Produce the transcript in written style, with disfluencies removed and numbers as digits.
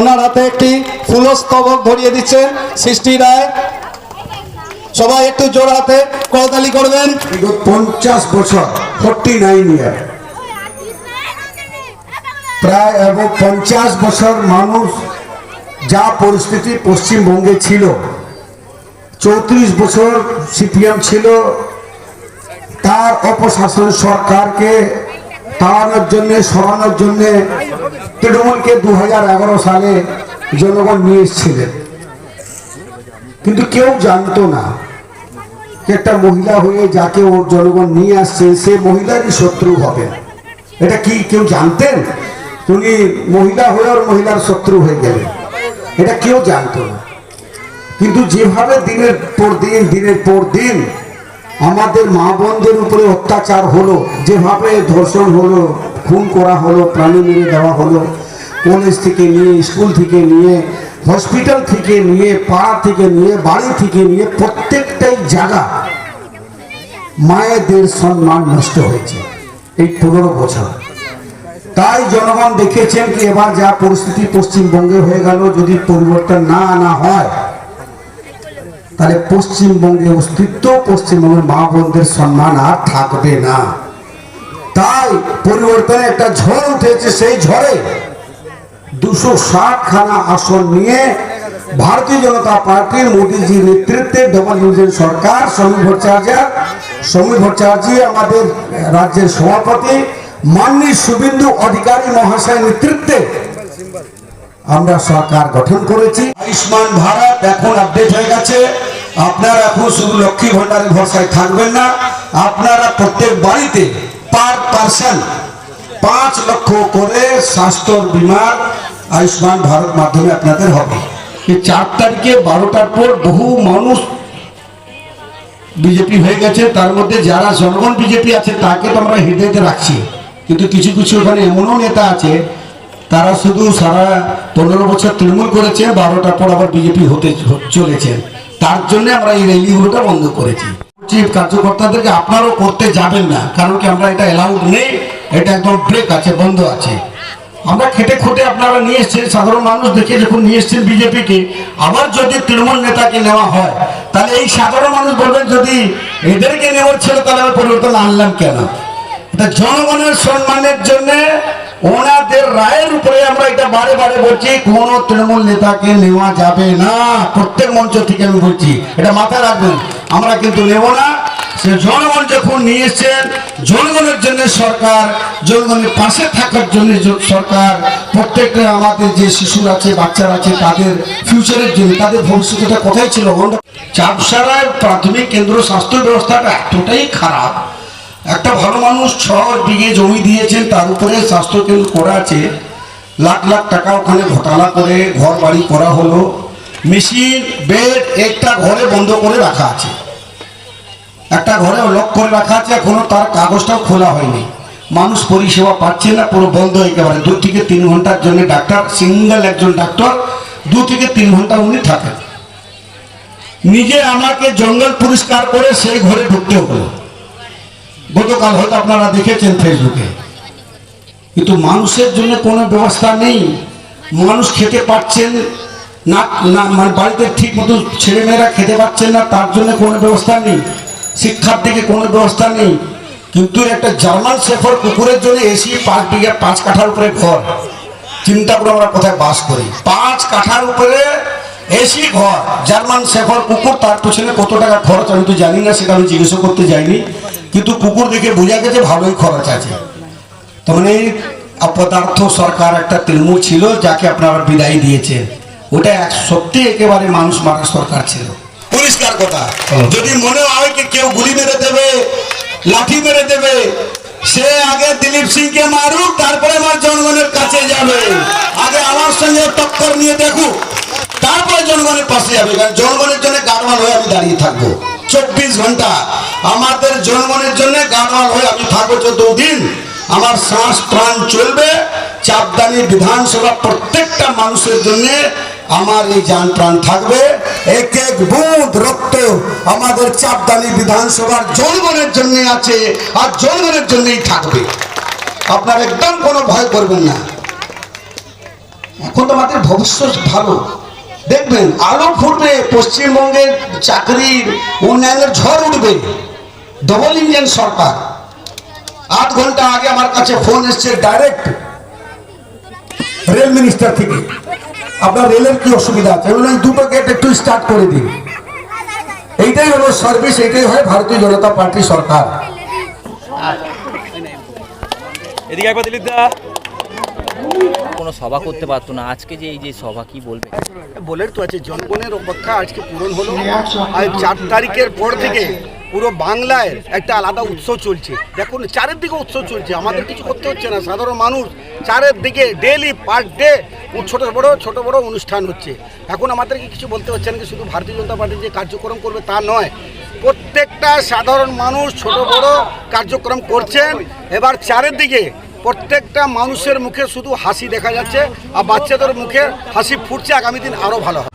ওনার হাতে একটি ফুলস্তবক ধরিয়ে দিচ্ছেন সৃষ্টি রায়। সবাই একটু জোর হাতে করতালি করবেন। 50 বছর 49 ইয়ার প্রায় এবং 50 বছর মানুষ যা পরিস্থিতি পশ্চিমবঙ্গে ছিল, 34 বছর সিপিএম ছিল, তার অপশাসন সরকারকে তাড়ানোর জন্য সরানোর জন্য তৃণমূলকে 2011 সালে জনগণ নিয়ে এসেছিলেন। কিন্তু কেউ জানতো না একটা মহিলা হয়ে যাকে ও জনগণ নিয়ে আসছে সে মহিলারই শত্রু হবে। এটা কি কেউ জানতেন? উনি মহিলা হয়ে আর মহিলার শত্রু হয়ে গেলেন, এটা কেউ জানতো না। কিন্তু যেভাবে দিনের পর দিন আমাদের মা বোনদের উপরে অত্যাচার হলো, যেভাবে ধর্ষণ হলো, খুন করা হলো, প্রাণী মেরে দেওয়া হলো, কলেজ থেকে নিয়ে, স্কুল থেকে নিয়ে, হসপিটাল থেকে নিয়ে, পাড়া থেকে নিয়ে, বাড়ি থেকে নিয়ে, প্রত্যেকটাই জায়গা মায়েদের সম্মান নষ্ট হয়েছে এই 15 বছর। তাই জনগণ দেখেছেন কি এবার যা পরিস্থিতি পশ্চিমবঙ্গে হয়ে গেল, যদি পরিবর্তন না আনা হয় তাহলে পশ্চিমবঙ্গে অস্তিত্ব, পশ্চিমবঙ্গের মা বোনদের সম্মান আর থাকবে না। তাই পরিবর্তনে একটা ঝড় উঠেছে। সেই ঝড়ে 260 খানা আসন নিয়ে ভারতীয় জনতা পার্টির মোদীজির নেতৃত্বে ডবল ইঞ্জিন সরকার, সমীর ভট্টাচার্য আমাদের রাজ্যের সভাপতি, মাননীয় শুভেন্দু অধিকারী মহাশয় নেতৃত্বে আমরা সরকার গঠন করেছি। আয়ুষ্মান ভারত এখন আপডেট হয়ে গেছে। আপনারা এখন শুধু লক্ষ্মী ভান্ডারের ভরসায় থাকবেন না, আপনারা প্রত্যেক বাড়িতে পার পার্সন 5 লক্ষ করে স্বাস্থ্য বীমা আয়ুষ্মান ভারত মাধ্যমে আপনাদের হবে। এই 4 তারিখে 12টার পর বহু মানুষ বিজেপি হয়ে গেছে, তার মধ্যে যারা জনগণ বিজেপি আছে তাকে তো আমরা হৃদয়তে রাখছি, কিন্তু কিছু কিছু ওখানে এমনও নেতা আছে তারা শুধু সারা 15 বছর তৃণমূল করেছে, 12টার পর আবার বিজেপি হতে চলেছেন। তার জন্য আমরা এই র্যালিগুলোটা বন্ধ করেছি। কার্যকর্তাদেরকে আপনারাও করতে যাবেন না, কারণ কি আমরা এটা অ্যালাউড নেই, এটা একদম ব্রেক আছে, বন্ধ আছে। আমরা খেটে খুঁটে আপনারা নিয়ে এসছেন, সাধারণ মানুষ দেখে যখন নিয়ে এসছেন বিজেপিকে, আবার যদি তৃণমূল নেতাকে নেওয়া হয় তাহলে এই সাধারণ মানুষ বলবেন যদি এদেরকে নেওয়ার ছিল তাহলে আমি পরিবর্তন আনলাম কেন? এটা জনগণের সম্মানের জন্য ওনাদের রায়ের উপরে আমরা এটা বারে বারে বলছি, কোন তৃণমূল নেতাকে নেওয়া যাবে না। প্রত্যেক মঞ্চ থেকে আমি বলছি, এটা মাথায় রাখবেন। আমরা কিন্তু নেব না। সে জনগণ যখন নিয়ে এসছেন, জনগণের জন্য সরকার, জনগণের পাশে থাকার জন্য সরকার, প্রত্যেকটা আমাদের যে শিশুরা আছে, বাচ্চারা আছে, তাদের ফিউচারের জন্য, তাদের ভবিষ্যৎটা কোথায় ছিল? চাপসারায় প্রাথমিক কেন্দ্র স্বাস্থ্য ব্যবস্থাটা এতটাই খারাপ। একটা ভালো মানুষ 6 বিঘে জমি দিয়েছেন, তার উপরে স্বাস্থ্য কেন্দ্র করা আছে, লাখ লাখ টাকা ওখানে ঘোটালা করে ঘর বাড়ি করা হলো, মেশিন বেড একটা ঘরে বন্ধ করে রাখা আছে, একটা ঘরে লক করে রাখা আছে, এখনো তার কাগজটাও খোলা হয়নি। মানুষ পরিষেবা পাচ্ছে না, পুরো বন্ধ একেবারে। 2 থেকে 3 ঘন্টার জন্য ডাক্তার, সিঙ্গেল একজন ডাক্তার 2 থেকে 3 ঘন্টা উনি থাকেন। নিজে আমাকে জঙ্গল পরিষ্কার করে সেই ঘরে ঢুকতে হলো, গতকাল হয়তো আপনারা দেখেছেন ফেসবুকে। কিন্তু মানুষের জন্য কোনো ব্যবস্থা নেই, মানুষ খেতে পাচ্ছেন না, মানে বাড়িতে ঠিক মতো ছেলেমেয়েরা খেতে পাচ্ছেন না, তার জন্য কোনো ব্যবস্থা নেই, শিক্ষার দিকে কোনো ব্যবস্থা নেই। কিন্তু একটা জার্মান শেফার্ড কুকুরের জন্য এসি 5 বিঘা 5 কাঠার উপরে ঘর, চিন্তা করে আমরা কোথায় বাস করি। 5 কাঠার উপরে এসি ঘর, জার্মান শেফার্ড কুকুর, তার পেছনে কত টাকা খরচ আমি তো জানি না, সেটা আমি জিজ্ঞাসা করতে যাইনি, কিন্তু কুকুর দেখে বোঝা গেছে ভালোই খরচ আছে। তার মানে অপদার্থ সরকার একটা তৃণমূল ছিল, যাকে আপনারা বিদায় দিয়েছেন। ওটা সত্যি একেবারে মানুষ মারা সরকার ছিল। পরিষ্কার কথা, যদি মনে হয় কি কেউ গুলি মেরে দেবে, লাঠি মেরে দেবে, সে আগে দিলীপ সিংকে মারুক, তারপরে আমার জনগণের কাছে যাবে। আগে আমার সঙ্গে টক্কর নিয়ে দেখুক, তারপরে জনগণের পাশে যাবে। কারণ জনগণের জন্য গাড়ওয়াল হয়ে আমি দাঁড়িয়ে থাকবো 24 ঘন্টা। আমাদের জনগণের জন্য গাড়ওয়াল হয়ে আমি থাকবো 14 দিন। আমার শ্বাস প্রাণ চলবে। চাপদানি বিধানসভা প্রত্যেকটা মানুষের জন্য আমার এই জান প্রাণ থাকবে। এক এক বুঁদ রক্ত আমাদের চাপদানি বিধানসভার জনগণের জন্য আছে, আর জনগণের জন্যই থাকবে। আপনারা একদম কোনো ভয় করবেন না। এখন তো আমাদের ভবিষ্যৎ ভালো, দেখবেন আলো ফুটবে, পশ্চিমবঙ্গের চাকরির উন্নয়নের ঝড় উঠবে। ডবল ইঞ্জিন সরকার। 8 ঘন্টা আগে আমার কাছে ফোন এসছে ডাইরেক্ট রেল মিনিস্টার থেকে, আপনার রেলের কি অসুবিধা আছে? আমি বললাম 2টো গেট একটু স্টার্ট করে দিন। এইটাই হলো সার্ভিস, এইটাই হয় ভারতীয় জনতা পার্টি সরকার। এদিকে একবার দিলীপ দা কোনো সভা করতে পারতো না, আজকে যে এই যে সভা কি বলবে? বলের তো আছে, জনগণের অপেক্ষা আজকে পূরণ হলো। আর 4 তারিখের পর থেকে পুরো বাংলায় একটা আলাদা উৎসব চলছে। দেখুন চারিদিকে উৎসব চলছে, আমাদের কিছু করতে হচ্ছে না। সাধারণ মানুষ চারিদিকে ডেইলি পার ডে ছোট বড় অনুষ্ঠান হচ্ছে। এখন আমাদেরকে কিছু বলতে হচ্ছে না, শুধু ভারতীয় জনতা পার্টি যে কার্যক্রম করবে তা নয়, প্রত্যেকটা সাধারণ মানুষ ছোট বড় কার্যক্রম করছেন। এবার চারিদিকে প্রত্যেকটা মানুষের মুখে শুধু হাসি দেখা যাচ্ছে, আর বাচ্চাদের মুখে হাসি ফুটছে। আগামী দিন আরও ভালো হবে।